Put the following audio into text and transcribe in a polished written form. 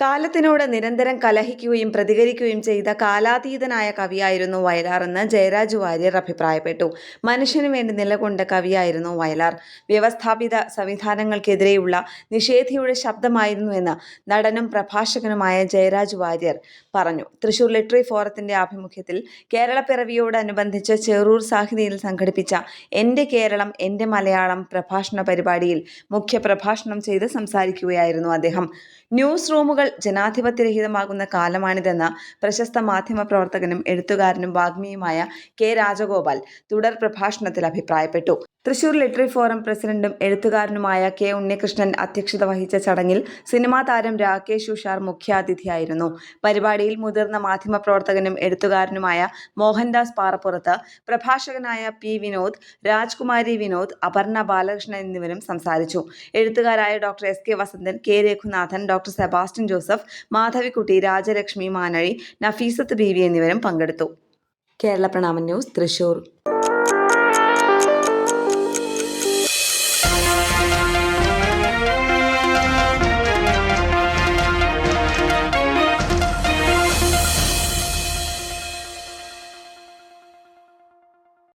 കാലത്തിനോട് നിരന്തരം കലഹിക്കുകയും പ്രതികരിക്കുകയും ചെയ്ത കാലാതീതനായ കവിയായിരുന്നു വയലാറെന്ന് ജയരാജ് വാര്യർ അഭിപ്രായപ്പെട്ടു. മനുഷ്യനു വേണ്ടി നിലകൊണ്ട കവിയായിരുന്നു വയലാർ. വ്യവസ്ഥാപിത സംവിധാനങ്ങൾക്കെതിരെയുള്ള നിഷേധിയുടെ ശബ്ദമായിരുന്നുവെന്ന് നടനും പ്രഭാഷകനുമായ ജയരാജ് വാര്യർ പറഞ്ഞു. തൃശൂർ ലിറ്റററി ഫോറത്തിന്റെ ആഭിമുഖ്യത്തിൽ കേരളപ്പിറവിയോടനുബന്ധിച്ച് ചെറൂർ സാഹിതിയിൽ സംഘടിപ്പിച്ച എൻ്റെ കേരളം എൻ്റെ മലയാളം പ്രഭാഷണ പരിപാടിയിൽ മുഖ്യപ്രഭാഷണം ചെയ്ത് സംസാരിക്കുകയായിരുന്നു അദ്ദേഹം. ന്യൂസ് റൂമുകൾ ജനാധിപത്യരഹിതമാകുന്ന കാലമാണിതെന്ന് പ്രശസ്ത മാധ്യമപ്രവർത്തകനും എഴുത്തുകാരനും വാഗ്മിയുമായ കെ രാജഗോപാൽ തുടർ പ്രഭാഷണത്തിൽ അഭിപ്രായപ്പെട്ടു. തൃശൂർ ലിറ്റററി ഫോറം പ്രസിഡന്റും എഴുത്തുകാരനുമായ കെ ഉണ്ണികൃഷ്ണൻ അധ്യക്ഷത വഹിച്ച ചടങ്ങിൽ സിനിമാ താരം രാകേഷ് ഉഷാർ മുഖ്യാതിഥിയായിരുന്നു. പരിപാടിയിൽ മുതിർന്ന മാധ്യമപ്രവർത്തകനും എഴുത്തുകാരനുമായ മോഹൻദാസ് പാറപ്പുറത്ത്, പ്രഭാഷകനായ പി വിനോദ്, രാജ്കുമാരി വിനോദ്, അപർണ ബാലകൃഷ്ണൻ എന്നിവരും സംസാരിച്ചു. എഴുത്തുകാരായ doctor S K Vasanthan, K Raghunathan, doctor Sebastian Joseph, Madhavikutty, Rajalakshmi Manazhi, Nafeesath Beevi എന്നിവരും പങ്കെടുത്തു. കേരള പ്രണാമം ന്യൂസ്, തൃശൂർ.